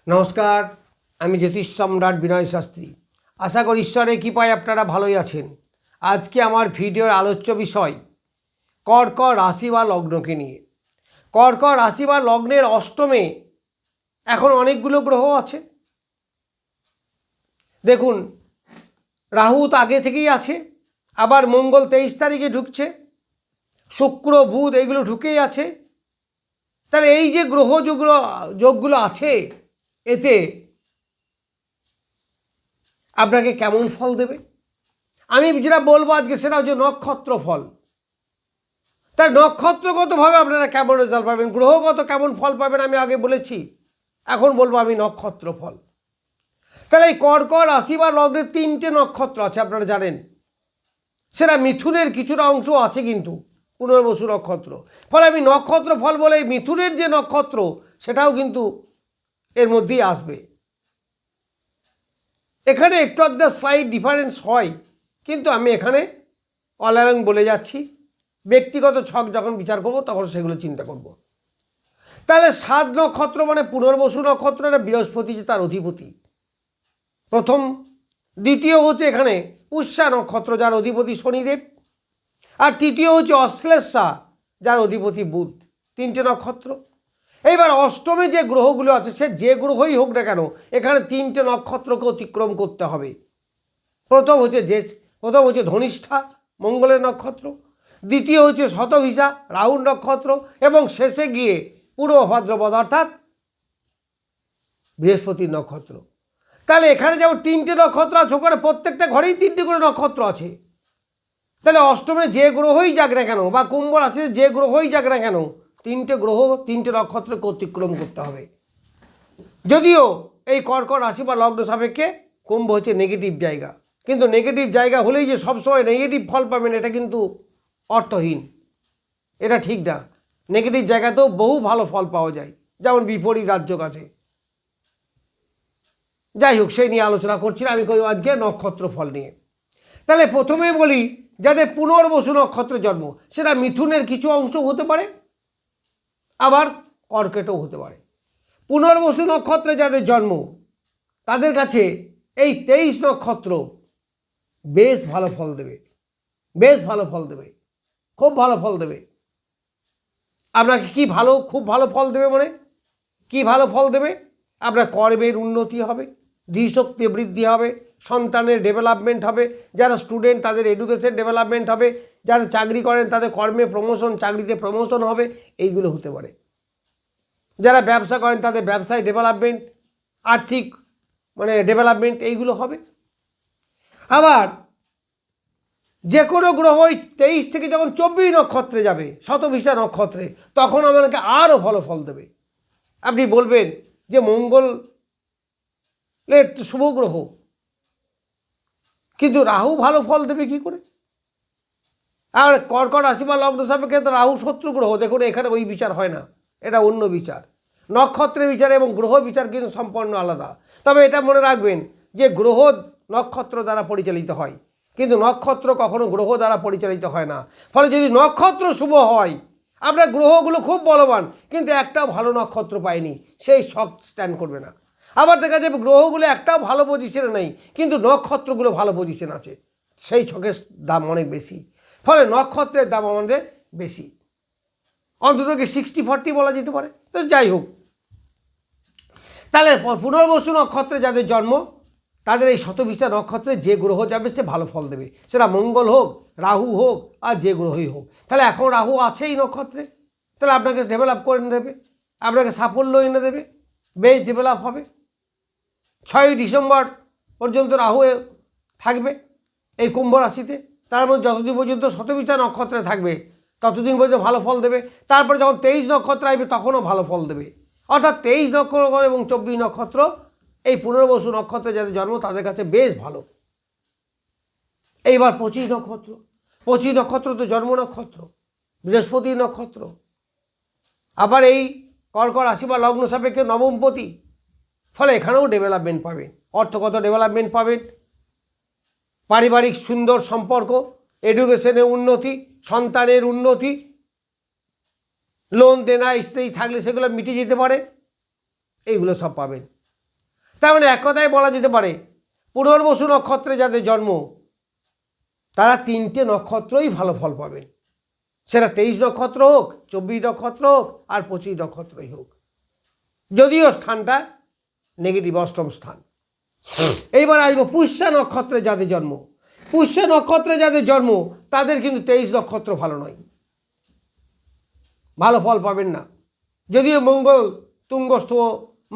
নমস্কার, আমি জ্যোতিষ সম্রাট বিনয় শাস্ত্রী। আশা করি ঈশ্বরের কৃপায় আপনারা ভালোই আছেন। আজকে আমার ভিডিওর আলোচ্য বিষয় কর্কট রাশি বা লগ্নকে নিয়ে। কর্কট রাশি বা লগ্নের অষ্টমে এখন অনেকগুলো গ্রহ আছে। দেখুন, রাহু তো আগে থেকেই আছে, আবার মঙ্গল 23 তারিখে ঢুকছে, শুক্র বুধ এইগুলো ঢুকেই আছে। তাহলে এই যে গ্রহ যোগগুলো আছে, এতে আপনাকে কেমন ফল দেবে আমি যেটা বলবো আজকে সেটা হচ্ছে নক্ষত্র ফল। তাই নক্ষত্রগতভাবে আপনারা কেমন রেজাল্ট পাবেন, গ্রহগত কেমন ফল পাবেন আমি আগে বলেছি, এখন বলবো আমি নক্ষত্র ফল। তাহলে এই কর্কট রাশি বা লগ্নে 3টে নক্ষত্র আছে, আপনারা জানেন। সেটা মিথুনের কিছুটা অংশ আছে, কিন্তু পুনর্বসু নক্ষত্র। ফলে আমি নক্ষত্র ফল বলে মিথুনের যে নক্ষত্র সেটাও কিন্তু এর মধ্যেই আসবে। এখানে একটু আধটু স্লাইড ডিফারেন্স হয়, কিন্তু আমি এখানে অল অ্যালং বলে যাচ্ছি। ব্যক্তিগত ছক যখন বিচার করব তখন সেগুলো চিন্তা করব। তাহলে 7 নক্ষত্র মানে পুনর্বসু নক্ষত্র, এটা বৃহস্পতি যে তার অধিপতি প্রথম। দ্বিতীয় হচ্ছে এখানে পুষ্যা নক্ষত্র, যার অধিপতি শনিদেব। আর তৃতীয় হচ্ছে অশ্লেষা, যার অধিপতি বুধ। 3টে নক্ষত্র। এইবার অষ্টমে যে গ্রহগুলো আছে, সে যে গ্রহই হোক না কেন, এখানে 3টে নক্ষত্রকে অতিক্রম করতে হবে। প্রথম হচ্ছে ধনিষ্ঠা, মঙ্গলের নক্ষত্র। দ্বিতীয় হচ্ছে শতভিষা, রাহুর নক্ষত্র। এবং শেষে গিয়ে পূর্ব ভাদ্রপদ অর্থাৎ বৃহস্পতির নক্ষত্র। তাহলে এখানে যেমন 3টে নক্ষত্র আছে, ওখানে প্রত্যেকটা ঘরেই 3টে করে নক্ষত্র আছে। তাহলে অষ্টমে যে গ্রহই যাক না কেন, বা কুম্ভ রাশিতে যে গ্রহই যাক না কেন, 3টে গ্রহ 3টে নক্ষত্রকে অতিক্রম করতে হবে। যদিও এই কর্কট রাশি বা লগ্ন সাপেক্ষে কুম্ভ হচ্ছে নেগেটিভ জায়গা, কিন্তু নেগেটিভ জায়গা হলেই যে সবসময় নেগেটিভ ফল পাবেন এটা কিন্তু অর্থহীন, এটা ঠিক না। নেগেটিভ জায়গাতেও বহু ভালো ফল পাওয়া যায়, যেমন বিপরীত রাজ্যক আছে। যাই হোক, সেই নিয়ে আলোচনা করছি আমি আজকে নক্ষত্র ফল নিয়ে। তাহলে প্রথমে বলি, যাদের পুনর্বসু নক্ষত্রে জন্ম, সেটা মিথুনের কিছু অংশ হতে পারে, আবার কর্কটও হতে পারে। পুনর্বসু নক্ষত্রে যাদের জন্ম, তাদের কাছে এই 23 নক্ষত্র বেশ ভালো ফল দেবে, বেশ ভালো ফল দেবে, খুব ভালো ফল দেবে। আপনাকে খুব ভালো ফল দেবে মানে কি ভালো ফল দেবে? আপনার কর্মের উন্নতি হবে, ধীশক্তি বৃদ্ধি হবে, সন্তানের ডেভেলপমেন্ট হবে, যারা স্টুডেন্ট তাদের এডুকেশন ডেভেলপমেন্ট হবে, যারা চাকরি করেন তাদের কর্মে প্রমোশন, চাকরিতে প্রমোশন হবে, এইগুলো হতে পারে। যারা ব্যবসা করেন তাদের ব্যবসায় ডেভেলপমেন্ট, আর্থিক ডেভেলপমেন্ট এইগুলো হবে। আবার যে কোনো গ্রহ ওই 23 থেকে যখন 24 নক্ষত্রে যাবে, শতভিষা নক্ষত্রে, তখন আমাকে আরও ভালো ফল দেবে। আপনি বলবেন যে মঙ্গল শুভ গ্রহ, কিন্তু রাহু ভালো ফল দেবে কি করে? আর কর্কট রাশি বা লগ্ন সাপেক্ষে তো রাহু শত্রু গ্রহ। দেখুন, এখানে ওই বিচার হয় না, এটা অন্য বিচার। নক্ষত্রের বিচার এবং গ্রহ বিচার কিন্তু সম্পূর্ণ আলাদা। তবে এটা মনে রাখবেন যে গ্রহ নক্ষত্র দ্বারা পরিচালিত হয়, কিন্তু নক্ষত্র কখনো গ্রহ দ্বারা পরিচালিত হয় না। ফলে যদি নক্ষত্র শুভ হয়, আপনার গ্রহগুলো খুব বলবান, কিন্তু একটাও ভালো নক্ষত্র পায়নি, সেই শখ স্ট্যান্ড করবে না। আবার দেখা যাবে গ্রহগুলো একটাও ভালো পজিশনে নেই, কিন্তু নক্ষত্রগুলো ভালো পজিশন আছে, সেই ছকের দাম অনেক বেশি। ফলে নক্ষত্রের দাম আমাদের বেশি, অন্তত কি 60-40 বলা যেতে পারে। তো যাই হোক, তাহলে পুনর্বসু নক্ষত্রে যাদের জন্ম, তাদের এই শতভিষা নক্ষত্রে যে গ্রহ যাবে সে ভালো ফল দেবে, সেটা মঙ্গল হোক, রাহু হোক, আর যে গ্রহই হোক। তাহলে এখন রাহু আছে এই নক্ষত্রে, তাহলে আপনাকে ডেভেলপ করে এনে দেবে, আপনাকে সাফল্য এনে দেবে, বেশ ডেভেলপ হবে। 6ই ডিসেম্বর পর্যন্ত রাহু থাকবে এই কুম্ভ রাশিতে। তার মধ্যে যতদিন পর্যন্ত শতভিষা নক্ষত্রে থাকবে ততদিন পর্যন্ত ভালো ফল দেবে। তারপরে যখন 23 নক্ষত্র আসবে তখনও ভালো ফল দেবে। অর্থাৎ 23 নক্ষত্র এবং 24 নক্ষত্র, এই পুনর্বসু নক্ষত্রে যাদের জন্ম তাদের কাছে বেশ ভালো। এইবার 25 নক্ষত্র, 25 নক্ষত্র তো জন্ম নক্ষত্র, বৃহস্পতি নক্ষত্র। আবার এই কর্কট রাশি বা লগ্ন সাপেক্ষে নবমপতি, ফলে এখানেও ডেভেলপমেন্ট পাবেন, অর্থগত ডেভেলপমেন্ট পাবেন, পারিবারিক সুন্দর সম্পর্ক, এডুকেশনে উন্নতি, সন্তানের উন্নতি, লোন দেনা স্ত্রী থাকলে সেগুলো মিটে যেতে পারে, এইগুলো সব পাবেন। তার মানে এক কথায় বলা যেতে পারে পুনর্বসু নক্ষত্রে যাদের জন্ম তারা 3টে নক্ষত্রই ভালো ফল পাবেন, সেটা 23 নক্ষত্র হোক, 24 নক্ষত্র হোক আর 25 নক্ষত্রই হোক, যদিও স্থানটা নেগেটিভ, অষ্টম স্থান। এইবার আসবো পুষ্যা নক্ষত্রে যাদের জন্ম। পুষ্যা নক্ষত্রে যাদের জন্ম তাদের কিন্তু 23 নক্ষত্র ভালো নয়, ভালো ফল পাবেন না। যদিও মঙ্গল তুঙ্গস্থ,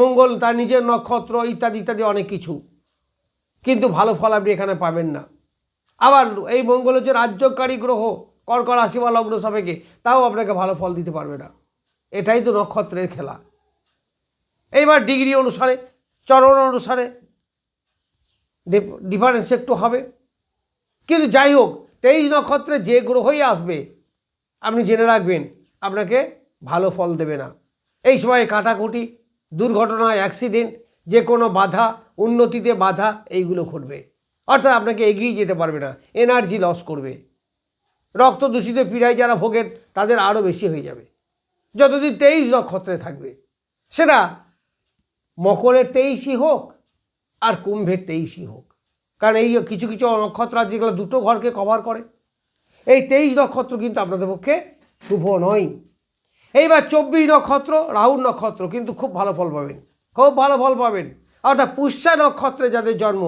মঙ্গল তার নিজের নক্ষত্র ইত্যাদি ইত্যাদি অনেক কিছু, কিন্তু ভালো ফল আপনি এখানে পাবেন না। আবার এই মঙ্গল হচ্ছে রাজ্যকারী গ্রহ, কর্কট রাশি বা লগ্ন সাপেক্ষে, তাও আপনাকে ভালো ফল দিতে পারবে না। এটাই তো নক্ষত্রের খেলা। এইবার ডিগ্রি অনুসারে, চরণ অনুসারে ডিফারেন্স একটু হবে, কিন্তু যাই হোক 23 নক্ষত্রে যে গ্রহই আসবে আপনি জেনে রাখবেন আপনাকে ভালো ফল দেবে না। এই সময় কাটাকুটি, দুর্ঘটনা, অ্যাক্সিডেন্ট, যে কোনো বাধা, উন্নতিতে বাধা, এইগুলো ঘটবে। অর্থাৎ আপনাকে এগিয়ে যেতে পারবে না, এনার্জি লস করবে। রক্ত দূষিত পীড়ায় যারা ভোগেন তাদের আরও বেশি হয়ে যাবে যতদিন 23 নক্ষত্রে থাকবে। সেটা মকরের 23ই হোক আর কুম্ভের 23ই হোক, কারণ এই কিছু কিছু নক্ষত্র আছে যেগুলো দুটো ঘরকে কভার করে। এই 23 নক্ষত্র কিন্তু আপনাদের পক্ষে শুভ নয়। এইবার 24 নক্ষত্র, রাহুর নক্ষত্র, কিন্তু খুব ভালো ফল পাবেন, খুব ভালো ফল পাবেন। অর্থাৎ পুষ্যা নক্ষত্রে যাদের জন্ম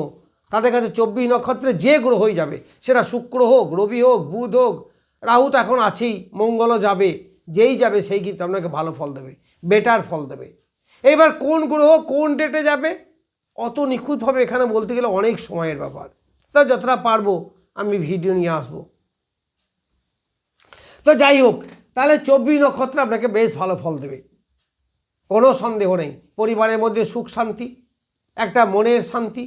তাদের কাছে 24 নক্ষত্রে যে গ্রহই যাবে, সেটা শুক্র হোক, রবি হোক, বুধ হোক, রাহু তো এখন আছেই, মঙ্গলও যাবে, যেই যাবে সেই কিন্তু আপনাকে ভালো ফল দেবে, বেটার ফল দেবে। এবার কোন গ্রহ কোন ডেটে যাবে অত নিখুঁতভাবে এখানে বলতে গেলে অনেক সময়ের ব্যাপার, তো যতটা পারবো আমি ভিডিও নিয়ে আসবো। তো যাই হোক, তাহলে 24 নক্ষত্র আপনাকে বেশ ভালো ফল দেবে, কোনো সন্দেহ নেই। পরিবারের মধ্যে সুখ শান্তি, একটা মনের শান্তি,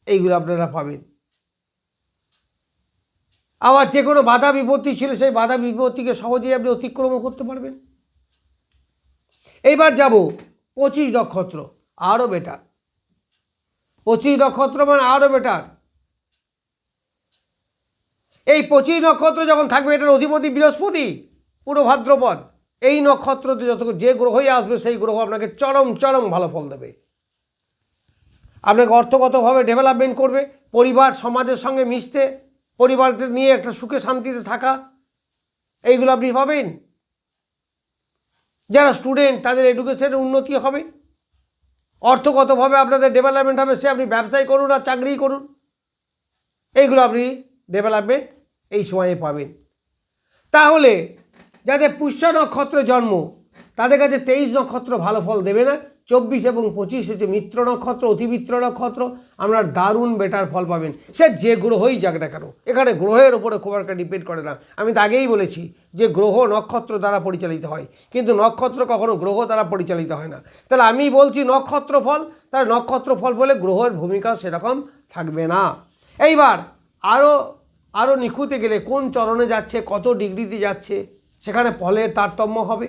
এইগুলো আপনারা পাবেন। আবার যে কোনো বাধা বিপত্তি ছিল সেই বাধা বিপত্তিকে সহজেই আপনি অতিক্রম করতে পারবেন। এইবার যাব 25 নক্ষত্র, আরও বেটার। 25 নক্ষত্র মানে আরও বেটার। এই 25 নক্ষত্র যখন থাকবে, এটার অধিপতি বৃহস্পতি, পুরো ভাদ্রপদ, এই নক্ষত্রতে যত যে গ্রহই আসবে সেই গ্রহ আপনাকে চরম চরম ভালো ফল দেবে। আপনাকে অর্থগতভাবে ডেভেলপমেন্ট করবে, পরিবার সমাজের সঙ্গে মিশতে, পরিবারকে নিয়ে একটা সুখে শান্তিতে থাকা, এইগুলো আপনি পাবেন। যারা স্টুডেন্ট তাদের এডুকেশনের উন্নতি হবে, অর্থগতভাবে আপনাদের ডেভেলপমেন্ট হবে, সে আপনি ব্যবসায় করুন আর চাকরি করুন, এইগুলো আপনি ডেভেলপমেন্ট এই সময়ে পাবেন। তাহলে যাদের পুষ্যা নক্ষত্রে জন্ম তাদের কাছে 23 নক্ষত্র ভালো ফল দেবে না, 24 এবং 25 হচ্ছে মিত্র নক্ষত্র, অতিমিত্র নক্ষত্র, আপনার দারুণ বেটার ফল পাবেন। সে যে গ্রহই যাক না কেন, এখানে গ্রহের ওপরে খুব একটা ডিপেন্ড করে না। আমি তো আগেই বলেছি যে গ্রহ নক্ষত্র দ্বারা পরিচালিত হয়, কিন্তু নক্ষত্র কখনো গ্রহ দ্বারা পরিচালিত হয় না। তাহলে আমি বলছি নক্ষত্র ফল, তাহলে নক্ষত্র ফল বলে গ্রহের ভূমিকা সেরকম থাকবে না। এইবার আরও নিখুঁতে গেলে কোন চরণে যাচ্ছে, কত ডিগ্রিতে যাচ্ছে, সেখানে ফলের তারতম্য হবে।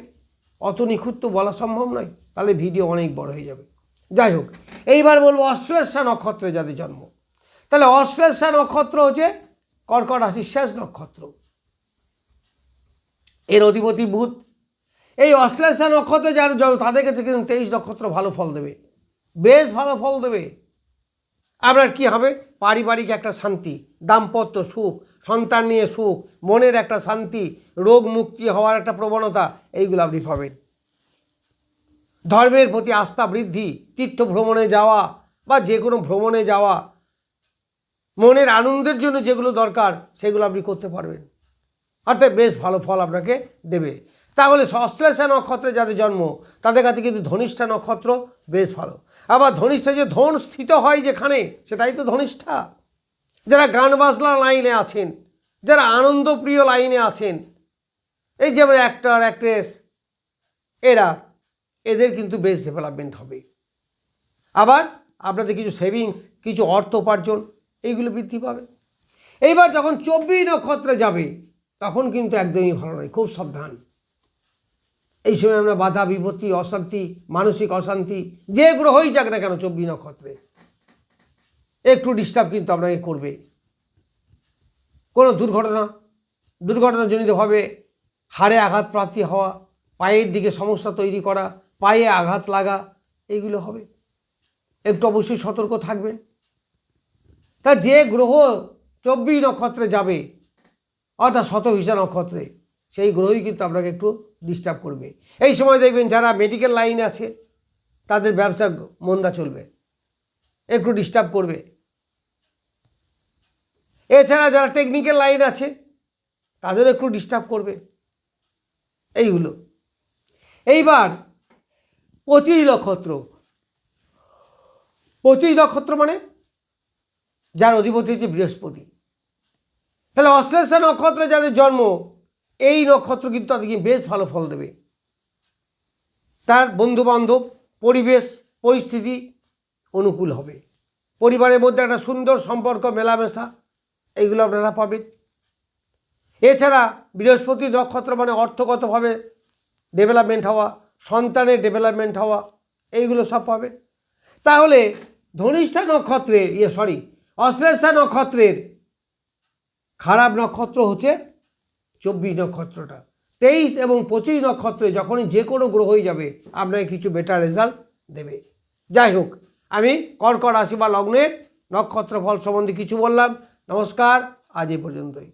অত নিখুঁত তো বলা সম্ভব নয়, তাহলে ভিডিও অনেক বড় হয়ে যাবে। যাই হোক, এইবার বলবো অশ্লেষা নক্ষত্রে যাদের জন্ম। তাহলে অশ্লেষা নক্ষত্র হচ্ছে কর্কট রাশির শেষ নক্ষত্র, এর অধিপতি বুধ। এই অশ্লেষা নক্ষত্রে যারা জন্ম তাদের কাছে কিন্তু 23 নক্ষত্র ভালো ফল দেবে, বেশ ভালো ফল দেবে। আপনার কি হবে, পারিবারিক একটা শান্তি, দাম্পত্য সুখ, সন্তান নিয়ে সুখ, মনের একটা শান্তি, রোগ মুক্তি হওয়ার একটা প্রবণতা, এইগুলো আপনি পাবেন। ধর্মের প্রতি আস্থা বৃদ্ধি, তীর্থ ভ্রমণে যাওয়া বা যে কোনো ভ্রমণে যাওয়া, মনের আনন্দের জন্য যেগুলো দরকার সেগুলো আপনি করতে পারবেন, অর্থাৎ বেশ ভালো ফল আপনাকে দেবে। তাহলে অশ্লেষা নক্ষত্রে যাদের জন্ম তাদের কাছে কিন্তু ধনিষ্ঠা নক্ষত্র বেশ ভালো। আবার ধনিষ্ঠা যে ধন স্থিত হয় যেখানে, সেটাই তো ধনিষ্ঠা। যারা গান বাজনা লাইনে আছেন, যারা আনন্দপ্রিয় লাইনে আছেন, এই যেমন অ্যাক্টর অ্যাক্ট্রেস, এদের কিন্তু বেশ ডেভেলপমেন্ট হবে। আবার আপনাদের কিছু সেভিংস, কিছু অর্থ উপার্জন, এইগুলো বৃদ্ধি পাবে। এইবার যখন 24 নক্ষত্রে যাবে তখন কিন্তু একদমই ভালো নয়, খুব সাবধান। এই সময় আমরা বাধা বিপত্তি, অশান্তি, মানসিক অশান্তি, যে গ্রহই যাক না কেন 24 নক্ষত্রে একটু ডিস্টার্ব কিন্তু আপনাকে করবে। কোনো দুর্ঘটনাজনিতভাবে হাড়ে আঘাত প্রাপ্তি হওয়া, পায়ের দিকে সমস্যা তৈরি করা, পায়ে আঘাত লাগা, এইগুলো হবে। একটু অবশ্যই সতর্ক থাকবেন। তা যে গ্রহ 24 নক্ষত্রে যাবে অর্থাৎ শতভিষা নক্ষত্রে, সেই গ্রহই কিন্তু আপনাকে একটু ডিস্টার্ব করবে। এই সময় দেখবেন যারা মেডিকেল লাইন আছে তাদের ব্যবসা মন্দা চলবে, একটু ডিস্টার্ব করবে। এছাড়া যারা টেকনিক্যাল লাইন আছে তাদের একটু ডিস্টার্ব করবে। এইগুলো এইবার 25 নক্ষত্র, 25 নক্ষত্র মানে যার অধিপতি হচ্ছে বৃহস্পতি। তাহলে অশ্লেষা নক্ষত্রে যাদের জন্ম, এই নক্ষত্র কিন্তু তাদেরকে বেশ ভালো ফল দেবে। তার বন্ধুবান্ধব, পরিবেশ, পরিস্থিতি অনুকূল হবে। পরিবারের মধ্যে একটা সুন্দর সম্পর্ক, মেলামেশা, এইগুলো আপনারা পাবেন। এছাড়া বৃহস্পতি নক্ষত্র মানে অর্থগতভাবে ডেভেলপমেন্ট হওয়া, সন্তানের ডেভেলপমেন্ট হওয়া, এইগুলো সব পাবেন। তাহলে ধনিষ্ঠা নক্ষত্রের অশ্লেষা নক্ষত্রের খারাপ নক্ষত্র হচ্ছে 24 নক্ষত্রটা। 23 এবং 25 নক্ষত্রে যখনই যে কোনো গ্রহই যাবে আপনাকে কিছু বেটার রেজাল্ট দেবে। যাই হোক, আমি কর্কট রাশি বা লগ্নের নক্ষত্র ফল সম্বন্ধে কিছু বললাম। নমস্কার, আজ এই পর্যন্তই।